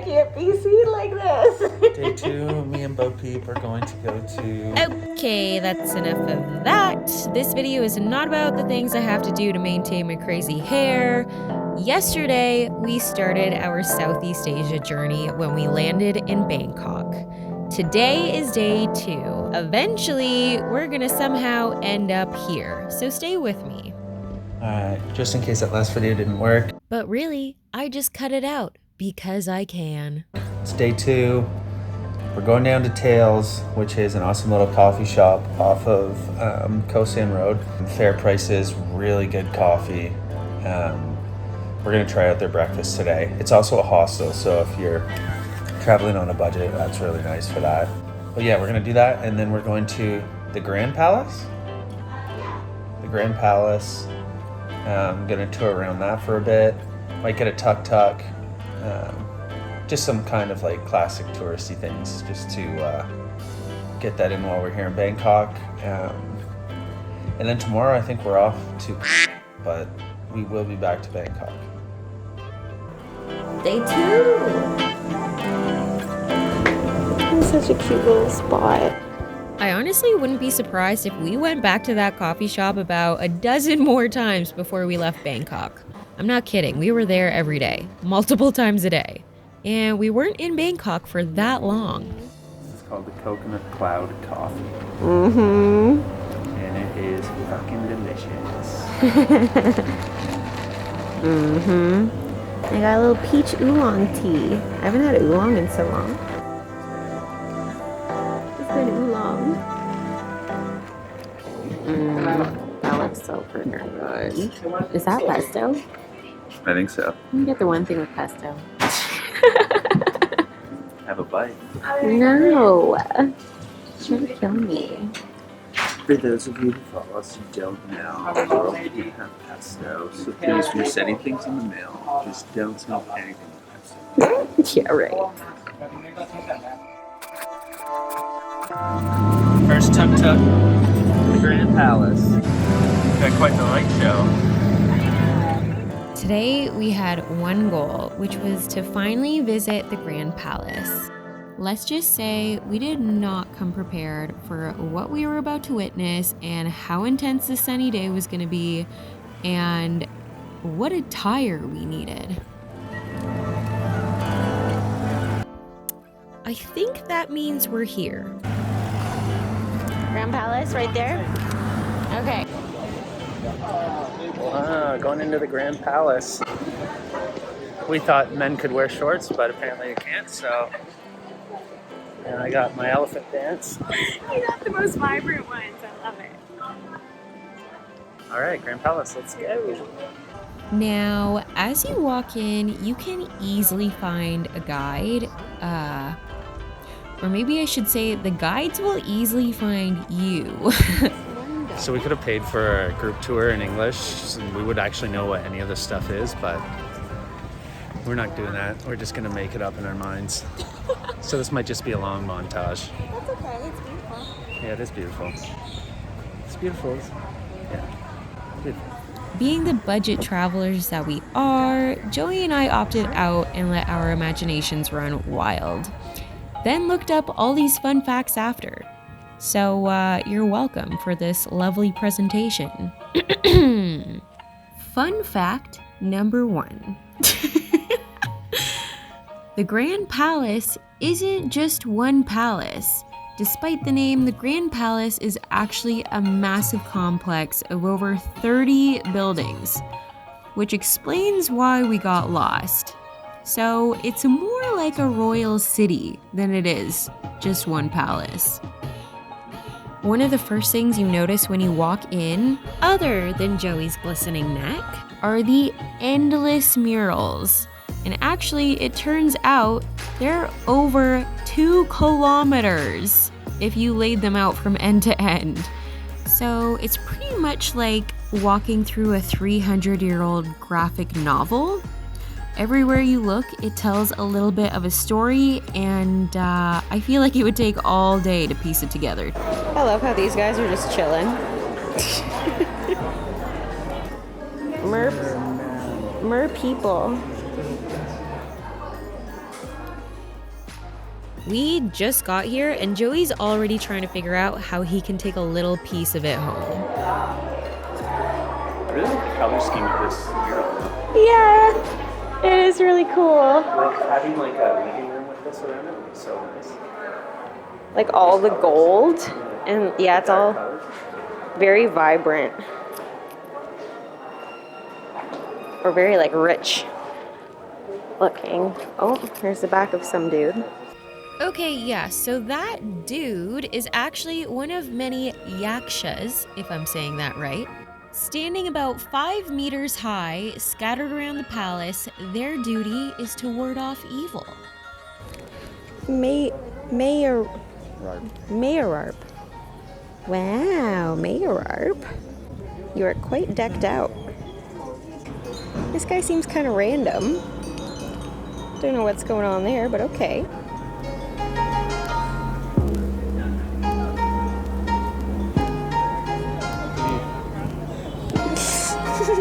can't be seen like this. Day 2, me and Bo Peep are going to go to... Okay, that's enough of that. This video is not about the things I have to do to maintain my crazy hair. Yesterday, we started our Southeast Asia journey when we landed in Bangkok. Today is day 2. Eventually, we're gonna somehow end up here, so stay with me. Alright, just in case that last video didn't work. But really, I just cut it out because I can. It's day 2. We're going down to Tails, which is an awesome little coffee shop off of Koh San Road. Fair prices, really good coffee. We're gonna try out their breakfast today. It's also a hostel, so if you're traveling on a budget, that's really nice for that. But yeah, we're gonna do that, and then we're going to the Grand Palace. The Grand Palace. I'm gonna tour around that for a bit. Might get a tuk-tuk. Just some kind of like classic touristy things, just to get that in while we're here in Bangkok. And then tomorrow I think we're off to, but we will be back to Bangkok. Day 2. It's such a cute little spot. I honestly wouldn't be surprised if we went back to that coffee shop about a dozen more times before we left Bangkok. I'm not kidding, we were there every day, multiple times a day. And we weren't in Bangkok for that long. This is called the Coconut Cloud Coffee. Mm-hmm. And it is fucking delicious. Mm-hmm. I got a little peach oolong tea. I haven't had oolong in so long. It's been oolong. That looks so freaking good. Is that pesto? I think so. You can get the one thing with pesto. Have a bite. No. Trying to kill me. For those of you who follow us who don't know, we have pesto. So please, when you're sending things in the mail, just don't send anything with pesto. Yeah, right. First tuk-tuk, the Grand Palace. Got quite the light show. Today we had one goal, which was to finally visit the Grand Palace. Let's just say we did not come prepared for what we were about to witness and how intense the sunny day was going to be and what attire we needed. I think that means we're here. Grand Palace right there? Okay. Wow, going into the Grand Palace. We thought men could wear shorts, but apparently you can't, so... And I got my elephant dance. You got the most vibrant ones. I love it. All right, Grand Palace, let's go. Now, as you walk in, you can easily find a guide. Or maybe I should say the guides will easily find you. So we could have paid for a group tour in English, and we would actually know what any of this stuff is, but we're not doing that. We're just gonna make it up in our minds. So this might just be a long montage. That's okay. It's beautiful. Yeah, it is beautiful. It's beautiful. Yeah, beautiful. Being the budget travelers that we are, Joey and I opted out and let our imaginations run wild. Then looked up all these fun facts after. So you're welcome for this lovely presentation. Fun fact number 1. The Grand Palace isn't just one palace. Despite the name, the Grand Palace is actually a massive complex of over 30 buildings, which explains why we got lost. So it's more like a royal city than it is just one palace. One of the first things you notice when you walk in, other than Joey's glistening neck, are the endless murals. And actually, it turns out they're over 2 kilometers if you laid them out from end to end. So it's pretty much like walking through a 300-year-old graphic novel. Everywhere you look, it tells a little bit of a story, and I feel like it would take all day to piece it together. I love how these guys are just chilling. Mer people. We just got here and Joey's already trying to figure out how he can take a little piece of it home. I really like the color scheme of this mural. Yeah, it is really cool. Like having like a living room with this around it would be so nice. Like all the gold, and yeah, it's all very vibrant. Or very like rich looking. Oh, here's the back of some dude. Okay, yeah, so that dude is actually one of many yakshas, if I'm saying that right. Standing about 5 meters high, scattered around the palace, their duty is to ward off evil. Mayorarp. Wow, Mayorarp. You are quite decked out. This guy seems kind of random. Don't know what's going on there, but okay.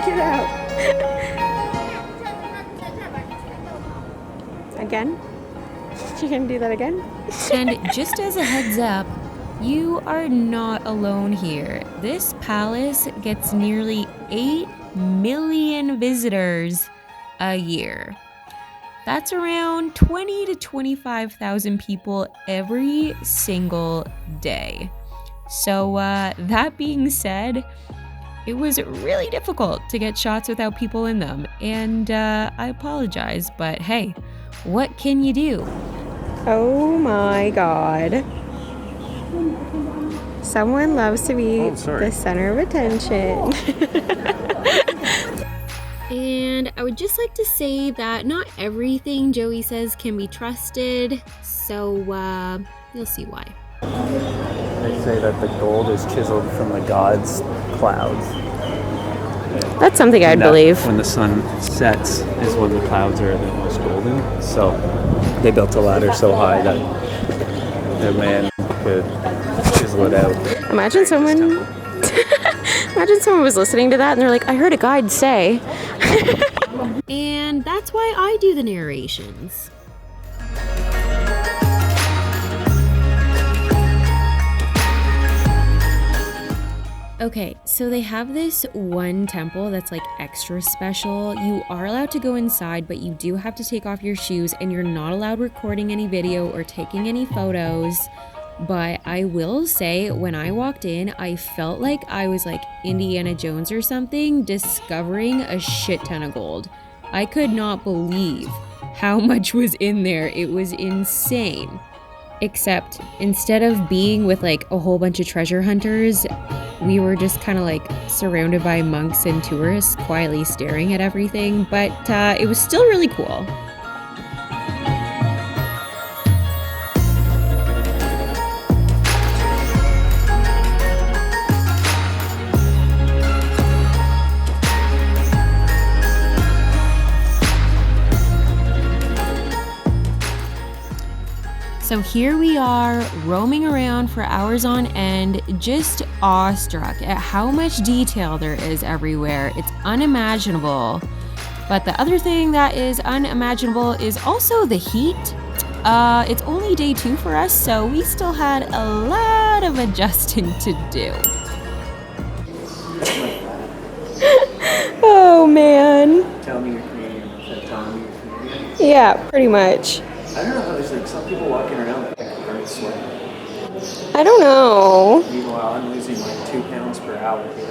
Get out. Again? You gonna do that again? And just as a heads up, you are not alone here. This palace gets nearly 8 million visitors a year. That's around 20 to 25,000 people every single day. So that being said, it was really difficult to get shots without people in them. And I apologize, but hey, what can you do? Oh my god. Someone loves to be the center of attention. And I would just like to say that not everything Joey says can be trusted, so you'll see why. They say that the gold is chiseled from the gods' clouds. That's something I'd believe. When the sun sets is when the clouds are the most golden. So they built a ladder so high that the man could chisel it out. Imagine someone was listening to that and they're like, I heard a guide say. And that's why I do the narrations. Okay, so they have this one temple that's like extra special. You are allowed to go inside, but you do have to take off your shoes and you're not allowed recording any video or taking any photos. But I will say, when I walked in, I felt like I was like Indiana Jones or something, discovering a shit ton of gold. I could not believe how much was in there. It was insane. Except instead of being with like a whole bunch of treasure hunters, we were just kind of like surrounded by monks and tourists quietly staring at everything. But it was still really cool. So here we are, roaming around for hours on end, just awestruck at how much detail there is everywhere. It's unimaginable. But the other thing that is unimaginable is also the heat. It's only day 2 for us, so we still had a lot of adjusting to do. Oh man. Tell me you're Canadian. Tell me you're Canadian. Yeah, pretty much. I don't know how there's like some people walking around like aren't sweating. I don't know. Meanwhile, I'm losing like 2 pounds per hour here.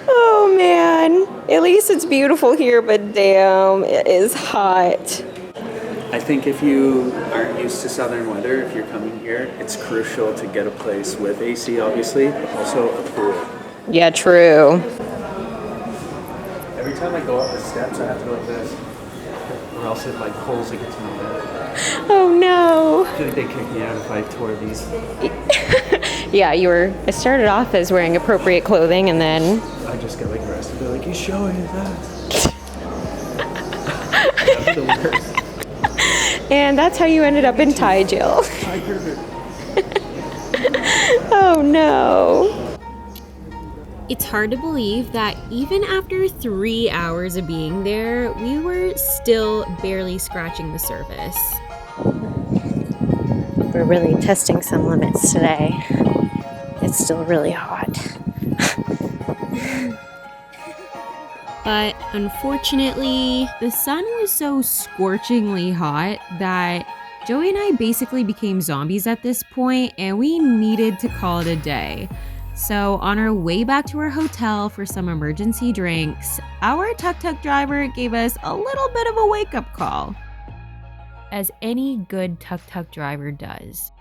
Oh man. At least it's beautiful here, but damn, it is hot. I think if you aren't used to southern weather, if you're coming here, it's crucial to get a place with AC, obviously, but also a pool. Yeah, true. Every time I go up the steps, I have to go like this. Or else it like pulls against my head. Oh no. I feel like they kick me out if I tore these. Yeah, I started off as wearing appropriate clothing and then... I just get like arrested. They're like, he's showing his ass. That'd be the worst. And that's how you ended up in Thai jail. Oh no. It's hard to believe that even after 3 hours of being there, we were still barely scratching the surface. We're really testing some limits today. It's still really hot. But unfortunately, the sun was so scorchingly hot that Joey and I basically became zombies at this point, and we needed to call it a day. So on our way back to our hotel for some emergency drinks, our tuk-tuk driver gave us a little bit of a wake-up call, as any good tuk-tuk driver does.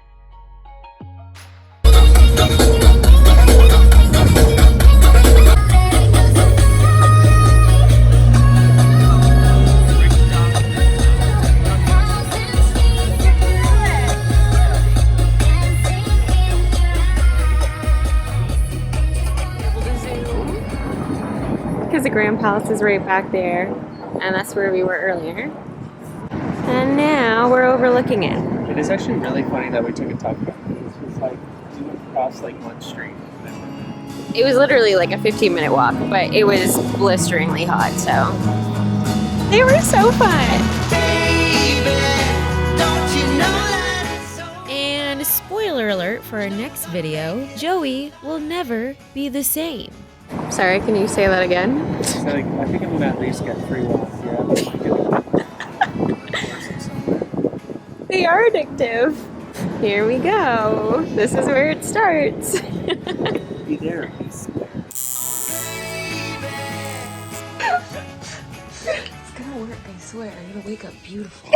Because the Grand Palace is right back there, and that's where we were earlier. And now we're overlooking it. It is actually really funny that we took a tuk-tuk. It was like we went across like one street. It was literally like a 15-minute walk, but it was blisteringly hot, so they were so fun. And spoiler alert for our next video, Joey will never be the same. Sorry, can you say that again? So like, I think I'm gonna at least get 3 walks. Yeah. They are addictive. Here we go. This is where it starts. Be there. It's gonna work, I swear. I'm gonna wake up beautiful.